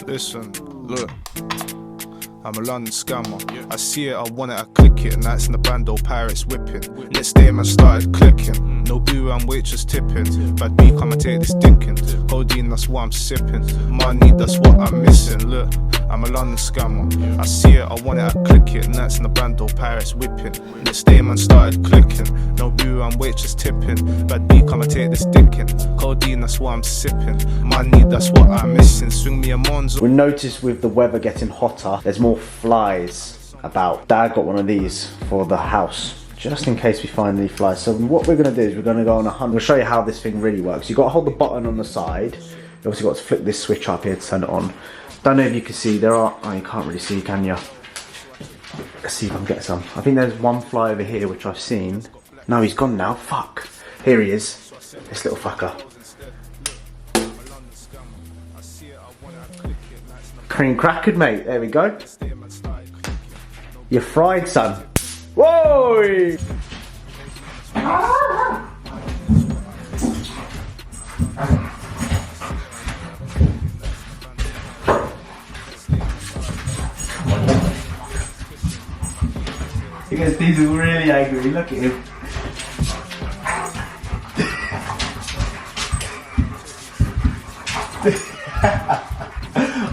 Listen, look, I'm a London scammer. I see it, I want it, I click it. Nights in the bando, pirates whipping. Next day, man, started clicking. No boo and waitress tipping. Bad B, come and take this dinking. Codeine, that's what I'm sipping. Money, that's what I'm missing. Look, I'm a London scammer. I see it, I want it, I click it. Nights in the bando, pirates whipping. Next day, man, started clicking. No boo and waitress tipping. Bad B, come and take this dinking. Codeine, that's what I'm sipping. Money, that's what I'm missing. Swing me a Monzo. We noticed with the weather getting hotter, there's more flies about. Dad got one of these for the house, just in case we find any flies. So what we're going to do is we're going to go on a hunt. We'll show you how this thing really works. You've got to hold the button on the side. You obviously got to flick this switch up here to turn it on. Don't know if you can see, there are, oh, you can't really see, can you? Let's see if I can get some. I think there's one fly over here which I've seen. No, he's gone now, fuck. Here he is, this little fucker. Cream crackered, mate. There we go. You're fried, son. Whoa! Because he's really angry. Look at him.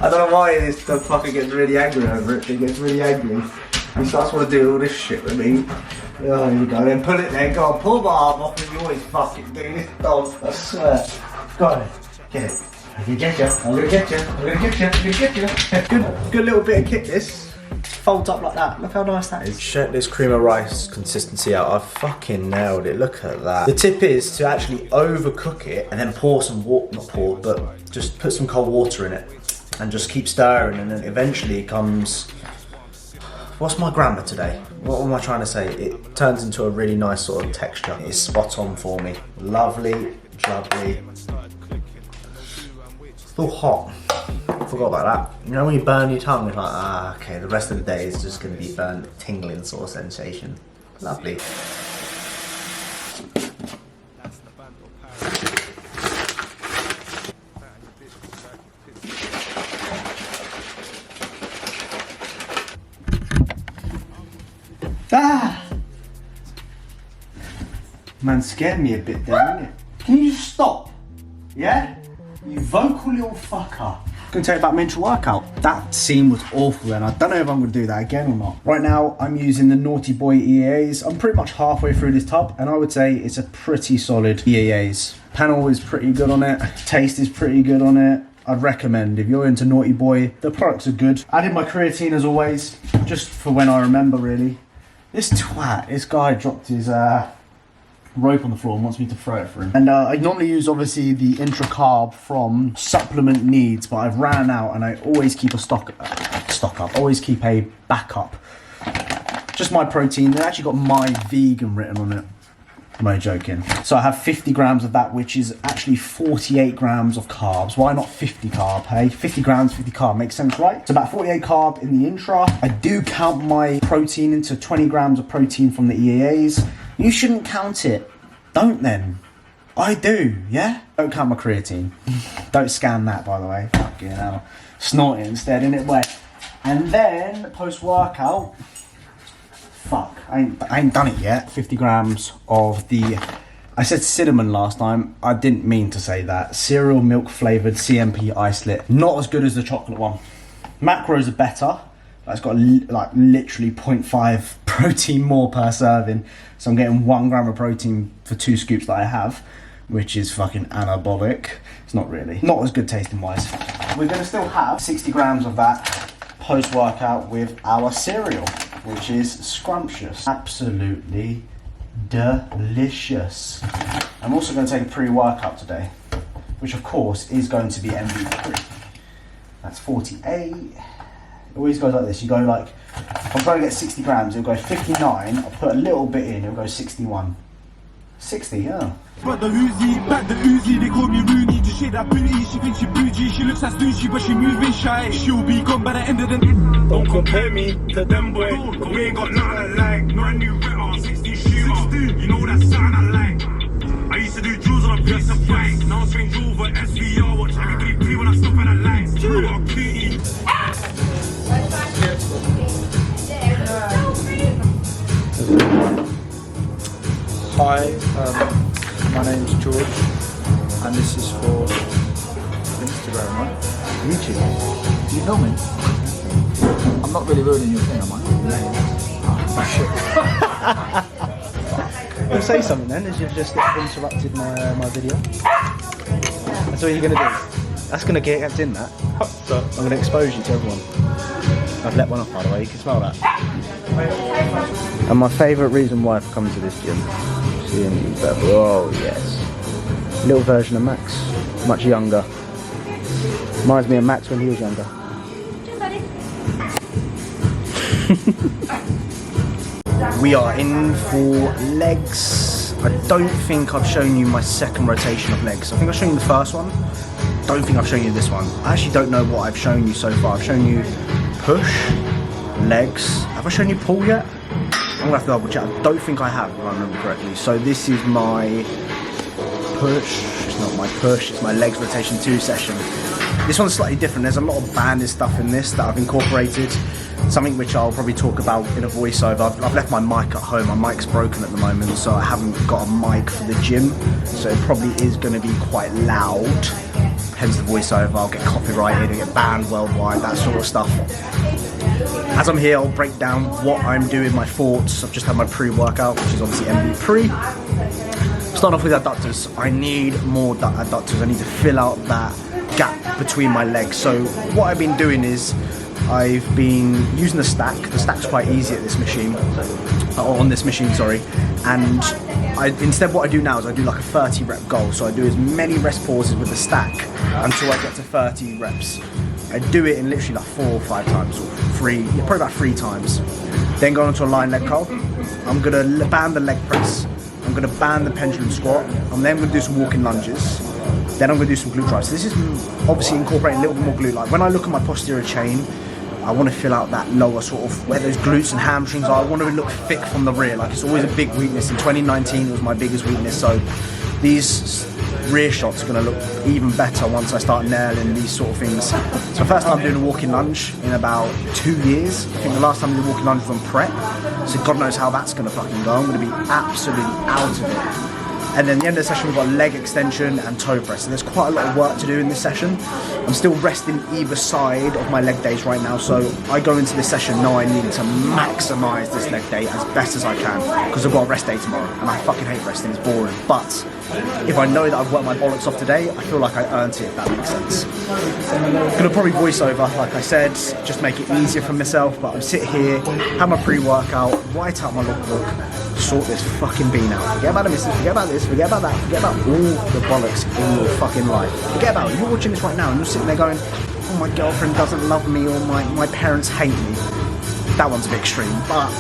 I don't know why this dog fucker gets really angry over it. He gets really angry. He starts wanting to do all this shit with me. Oh, here we go. Then pull it there. Go on, pull my arm off, and you always fucking do this dog. I swear. Go on, get it. I'm gonna get you. I'm gonna get you. I'm gonna get you. I'm gonna get you. Good little bit of kick. This folds up like that. Look how nice that is. Check this cream of rice consistency out. I fucking nailed it. Look at that. The tip is to actually overcook it and then pour some water. Not pour, but just put some cold water in it. And just keep stirring, and then eventually it comes. What's my grammar today? What am I trying to say? It turns into a really nice sort of texture. It's spot on for me. Lovely, jubbly. Still hot. Forgot about that. You know when you burn your tongue, it's like, ah, okay, the rest of the day is just going to be burnt, tingling sort of sensation. Lovely. Ah! Man scared me a bit there, didn't it? Can you just stop? Yeah? You vocal little fucker. Gonna tell you about mental workout. That scene was awful and I don't know if I'm gonna do that again or not. Right now, I'm using the Naughty Boy EAAs. I'm pretty much halfway through this tub and I would say it's a pretty solid EAAs. Panel is pretty good on it. Taste is pretty good on it. I'd recommend if you're into Naughty Boy, the products are good. Added my creatine as always, just for when I remember really. This twat, this guy dropped his rope on the floor and wants me to throw it for him. And I normally use obviously the intra carb from Supplement Needs, but I've ran out and I always keep a stock up, always keep a backup. Just my protein, they actually got my vegan written on it. No joking. So I have 50 grams of that, which is actually 48 grams of carbs. Why not 50 carb, hey? 50 grams, 50 carb, makes sense, right? It's about 48 carb in the intra. I do count my protein into 20 grams of protein from the EAAs. You shouldn't count it. Don't then. I do, yeah? Don't count my creatine. Don't scan that, by the way. Fucking hell. Snort it instead, innit? Wet. And then, post-workout, fuck, I ain't done it yet. 50 grams of the, I said cinnamon last time. I didn't mean to say that. Cereal milk flavoured CMP isolate. Not as good as the chocolate one. Macros are better. It's got like literally 0.5 protein more per serving. So I'm getting 1 gram of protein for 2 scoops that I have, which is fucking anabolic. It's not really. Not as good tasting wise. We're gonna still have 60 grams of that post-workout with our cereal, which is scrumptious. Absolutely delicious. I'm also gonna take a pre-workout today, which of course is going to be MVP3. That's 48. It always goes like this. You go like, if I'm trying to get 60 grams, it'll go 59. I'll put a little bit in, it'll go 61. 60, yeah. Back the Uzi, they call me Rooney. Just shake that booty, she thinks she bougie. She looks as douchey, but she moving shy. She'll be gone by the end of the night. Don't compare me to them boy, cause we ain't got nothing like. Brand new Ritter, 60 shooter. You know that sound I like. I used to do drills on a piece of bike. Now I swing over SVR, watch everybody pee when I stop at the lights. I got a cutie. Hi, my name's George, and this is for Instagram, right? YouTube. You know me? I'm not really ruining your thing, am I? Oh, shit. Well, say something then, as you've just interrupted my video. That's what you're going to do. That's going to get in that. I'm going to expose you to everyone. I've let one off, by the way, you can smell that. And my favourite reason why I've come to this gym, seeing you, oh yes. Little version of Max, much younger. Reminds me of Max when he was younger. We are in for legs. I don't think I've shown you my second rotation of legs. I think I've shown you the first one. Don't think I've shown you this one. I actually don't know what I've shown you so far. I've shown you push, legs. Have I shown you pull yet? I'm gonna have to double check. I don't think I have, if I remember correctly. So this is my push. It's not my push, it's my legs rotation 2 session. This one's slightly different. There's a lot of banded stuff in this that I've incorporated. Something which I'll probably talk about in a voiceover. I've left my mic at home. My mic's broken at the moment, so I haven't got a mic for the gym. So it probably is going to be quite loud. Hence the voiceover. I'll get copyrighted, I'll get banned worldwide, that sort of stuff. As I'm here, I'll break down what I'm doing, my thoughts. I've just had my pre-workout, which is obviously MB pre. Start off with adductors. I need more adductors. I need to fill out that gap between my legs. So what I've been doing is I've been using the stack. The stack's quite easy at this machine, on this machine, sorry. And instead what I do now is I do like a 30 rep goal. So I do as many rest pauses with the stack until I get to 30 reps. I do it in literally like 4 or 5 times, or 3, probably about 3 times. Then go on to a line leg curl. I'm gonna band the leg press. I'm gonna band the pendulum squat. I'm then gonna do some walking lunges. Then I'm gonna do some glute drives. So this is obviously incorporating a little bit more glute. Like when I look at my posterior chain, I want to fill out that lower sort of where those glutes and hamstrings are. I want to look thick from the rear. Like it's always a big weakness. In 2019 it was my biggest weakness. So these rear shots are going to look even better once I start nailing these sort of things. So first time doing a walking lunge in about 2 years. I think the last time I did a walking lunge was on prep. So God knows how that's going to fucking go. I'm going to be absolutely out of it. And then at the end of the session we've got leg extension and toe press. So there's quite a lot of work to do in this session. I'm still resting either side of my leg days right now, so I go into this session knowing I need to maximise this leg day as best as I can, because I've got a rest day tomorrow, and I fucking hate resting, it's boring. But if I know that I've worked my bollocks off today, I feel like I earned it, if that makes sense. I'm gonna probably voice over, like I said, just make it easier for myself, but I'm sitting here, have my pre-workout, write out my logbook, sort this fucking bean out. Forget about the missus, forget about this, forget about that, forget about all the bollocks in your fucking life. Forget about it. You're watching this right now and you're sitting there going, oh, my girlfriend doesn't love me, or my parents hate me. That one's a bit extreme, but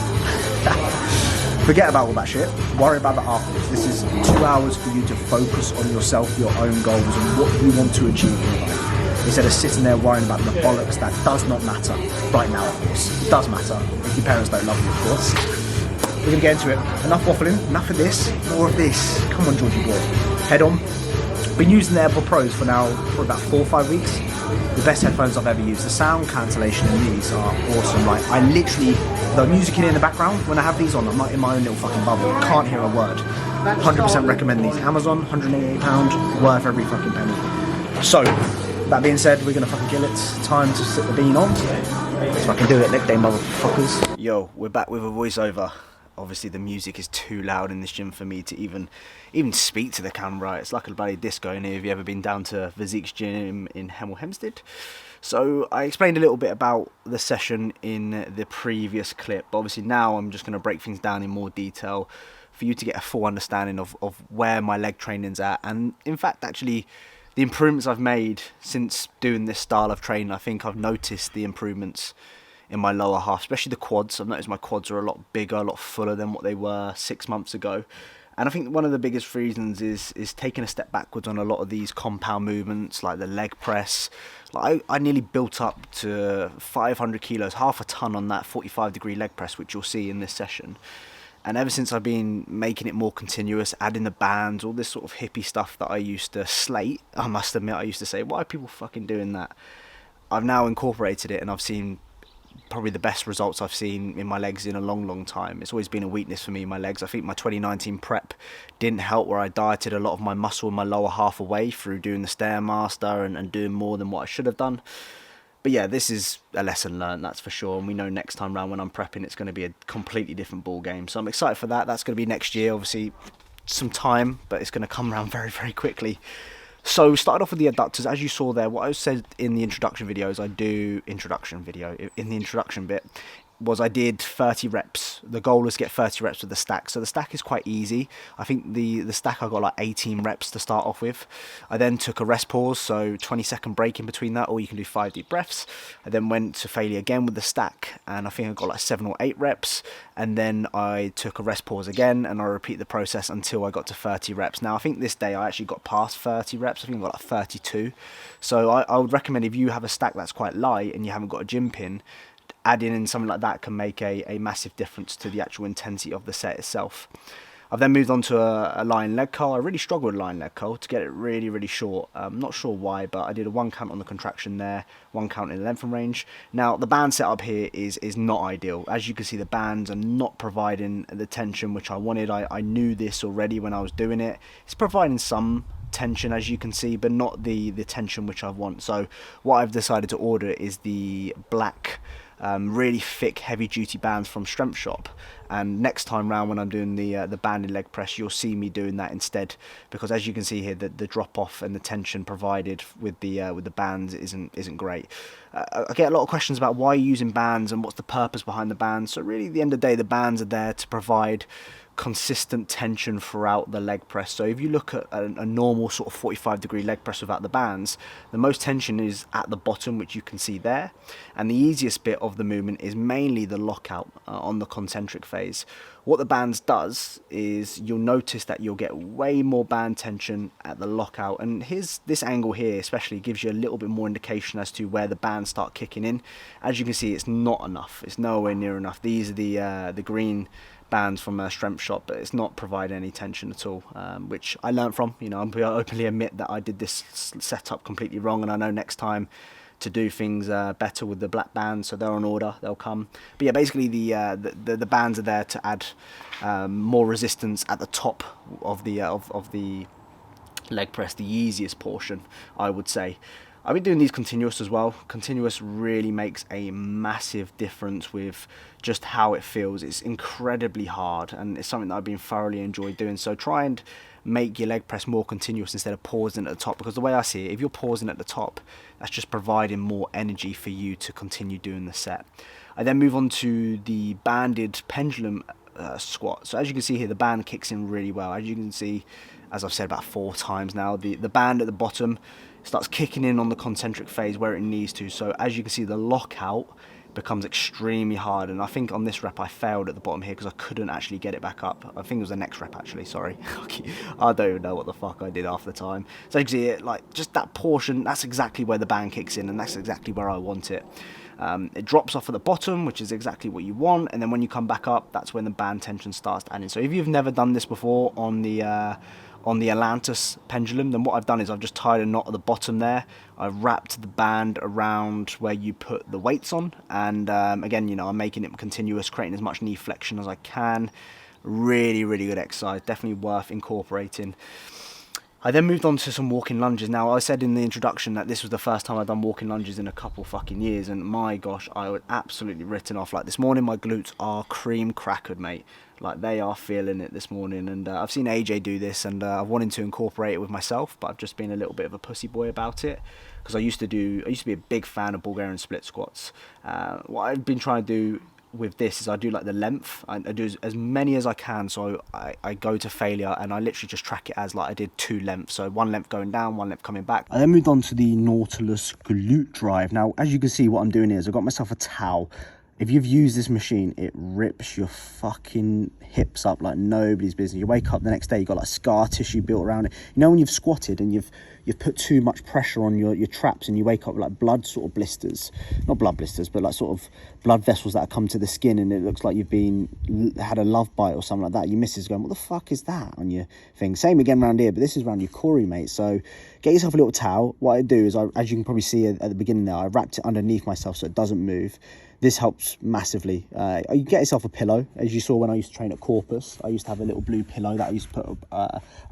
forget about all that shit. Worry about that afterwards. This is 2 hours for you to focus on yourself, your own goals, and what you want to achieve in your life. Instead of sitting there worrying about the bollocks that does not matter right now, of course. It does matter if your parents don't love you, of course. We're gonna get into it. Enough waffling, enough of this, more of this. Come on, Georgie boy. Head on. Been using the AirPod Pros for about 4 or 5 weeks. The best headphones I've ever used. The sound cancellation in these are awesome. Like I literally, the music in the background, when I have these on, I'm not in my own little fucking bubble. Can't hear a word. 100% recommend these. Amazon, £188, worth every fucking penny. So, that being said, we're gonna fucking kill it. Time to sit the bean on. So I can do it, leg day, motherfuckers. Yo, we're back with a voiceover. Obviously the music is too loud in this gym for me to even speak to the camera. It's like a bloody disco in here. Have you ever been down to Physique's gym in Hemel Hempstead? So I explained a little bit about the session in the previous clip. Obviously now I'm just going to break things down in more detail for you to get a full understanding of where my leg training's at. And in fact, actually, the improvements I've made since doing this style of training, I think I've noticed the improvements in my lower half, especially the quads. I've noticed my quads are a lot bigger, a lot fuller than what they were 6 months ago. And I think one of the biggest reasons is taking a step backwards on a lot of these compound movements, like the leg press. Like I nearly built up to 500 kilos, half a ton on that 45-degree leg press, which you'll see in this session. And ever since I've been making it more continuous, adding the bands, all this sort of hippie stuff that I used to slate, I must admit I used to say, why are people fucking doing that? I've now incorporated it and I've seen probably the best results I've seen in my legs in a long time. It's always been a weakness for me in my legs. I think my 2019 prep didn't help, where I dieted a lot of my muscle in my lower half away through doing the Stairmaster and doing more than what I should have done. But yeah, this is a lesson learned, that's for sure. And we know next time round when I'm prepping, it's going to be a completely different ball game. So I'm excited for that. That's going to be next year, obviously some time, but it's going to come around very, very quickly. So we started off with the adductors. As you saw there, what I said in the introduction videos, in the introduction bit, was I did 30 reps. The goal was to get 30 reps with the stack. So the stack is quite easy. I think the stack I got like 18 reps to start off with. I then took a rest pause, so 20-second break in between that, or you can do 5 deep breaths. I then went to failure again with the stack, and I think I got like 7 or 8 reps. And then I took a rest pause again, and I repeat the process until I got to 30 reps. Now I think this day I actually got past 30 reps. I think I got like 32. So I would recommend, if you have a stack that's quite light and you haven't got a gym pin, adding in something like that can make a massive difference to the actual intensity of the set itself. I've then moved on to a lying leg curl. I really struggled with lying leg curl to get it really, really short. I'm not sure why, but I did a 1 count on the contraction there, 1 count in the length and range. Now, the band setup here is not ideal. As you can see, the bands are not providing the tension which I wanted. I knew this already when I was doing it. It's providing some tension, as you can see, but not the tension which I want. So what I've decided to order is the black really thick heavy duty bands from Strength Shop, and next time round when I'm doing the banded leg press, you'll see me doing that instead, because as you can see here, the drop off and the tension provided with the bands isn't great. I get a lot of questions about why you're using bands and what's the purpose behind the bands. So really, at the end of the day, the bands are there to provide consistent tension throughout the leg press. So if you look at a normal sort of 45-degree leg press without the bands, the most tension is at the bottom, which you can see there, and the easiest bit of the movement is mainly the lockout on the concentric phase. What the bands does is you'll notice that you'll get way more band tension at the lockout, and this angle here especially gives you a little bit more indication as to where the bands start kicking in. As you can see, it's not enough, it's nowhere near enough. These are the green bands from a Strength Shop, but it's not providing any tension at all, which I learned from. You know, I'm going to openly admit that I did this setup completely wrong, and I know next time to do things better with the black bands, so they're on order, they'll come. But yeah, basically the bands are there to add more resistance at the top of the leg press, the easiest portion, I would say. I've been doing these continuous as well. Continuous really makes a massive difference with just how it feels. It's incredibly hard, and it's something that I've been thoroughly enjoyed doing. So try and make your leg press more continuous instead of pausing at the top, because the way I see it, if you're pausing at the top, that's just providing more energy for you to continue doing the set. I then move on to the banded pendulum squat. So as you can see here, the band kicks in really well. As you can see, as I've said about 4 times now, the band at the bottom starts kicking in on the concentric phase where it needs to. So as you can see, the lockout becomes extremely hard, and I think on this rep I failed at the bottom here because I couldn't actually get it back up. I think it was the next rep actually, sorry. I don't even know what the fuck I did half the time. So you can see it, like just that portion, that's exactly where the band kicks in, and that's exactly where I want it. It drops off at the bottom, which is exactly what you want, and then when you come back up, that's when the band tension starts adding. So if you've never done this before on the Atlantis pendulum, then what I've done is I've just tied a knot at the bottom there. I've wrapped the band around where you put the weights on, and again, you know, I'm making it continuous, creating as much knee flexion as I can. Really, really good exercise, definitely worth incorporating. I then moved on to some walking lunges. Now, I said in the introduction that this was the first time I'd done walking lunges in a couple fucking years, and my gosh, I was absolutely written off. Like this morning, my glutes are cream crackered, mate. Like they are feeling it this morning, and I've seen AJ do this, and I've wanted to incorporate it with myself, but I've just been a little bit of a pussy boy about it, because I used to be a big fan of Bulgarian split squats. What I've been trying to do with this is I do like the length. I do as many as I can, so I go to failure and I literally just track it as like I did 2 lengths, so 1 length going down, 1 length coming back. I then moved on to the Nautilus glute drive. Now as you can see, what I'm doing is I've got myself a towel. If you've used this machine, it rips your fucking hips up like nobody's business. You wake up the next day, you've got like scar tissue built around it. You know when you've squatted and you've you've put too much pressure on your traps, and you wake up with like blood sort of blisters, not blood blisters, but like sort of blood vessels that have come to the skin, and it looks like you've had a love bite or something like that. Your missus going, what the fuck is that on your thing? Same again around here, but this is around your corey, mate. So get yourself a little towel. What I do is, as you can probably see at the beginning there, I wrapped it underneath myself so it doesn't move. This helps massively. You get yourself a pillow. As you saw when I used to train at Corpus, I used to have a little blue pillow that I used to put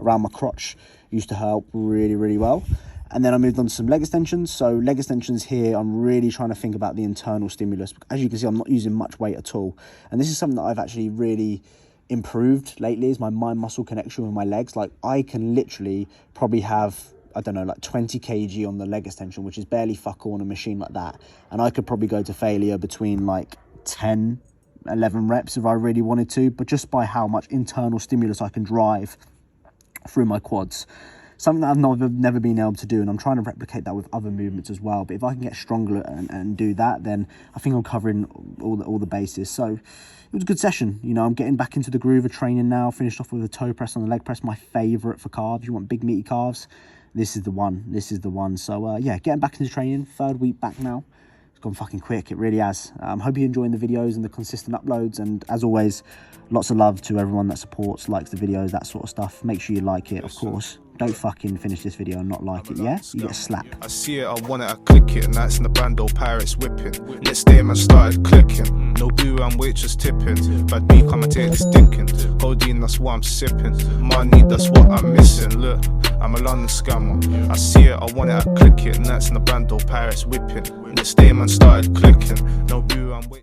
around my crotch. Used to help really, really well. And then I moved on to some leg extensions. So leg extensions here, I'm really trying to think about the internal stimulus. As you can see, I'm not using much weight at all. And this is something that I've actually really improved lately, is my mind-muscle connection with my legs. Like, I can literally probably have, I don't know, like 20 kg on the leg extension, which is barely fuck all on a machine like that. And I could probably go to failure between like 10, 11 reps if I really wanted to, but just by how much internal stimulus I can drive through my quads. Something that I've never been able to do, and I'm trying to replicate that with other movements as well. But if I can get stronger and do that, then I think I'm covering all the bases. So it was a good session. You know, I'm getting back into the groove of training now. Finished off with a toe press on the leg press, my favourite for calves. You want big meaty calves, this is the one. This is the one. So yeah, getting back into training. 3rd week back now. It's gone fucking quick. It really has. Hope you're enjoying the videos and the consistent uploads. And as always, lots of love to everyone that supports, likes the videos, that sort of stuff. Make sure you like it, of course. Don't fucking finish this video and not like it, yeah? You get a slap. I see it, I want it, I click it. Nights in the bando, pirates whipping. Next day, man started clicking. No boo and waitress tipping. Bad B, come and take this thinking. Codeine, that's what I'm sipping. Money, that's what I'm missing. Look, I'm a London scammer. I see it, I want it, I click it. Nights in the bando, pirates whipping. Next day, man started clicking. No boo and waitress.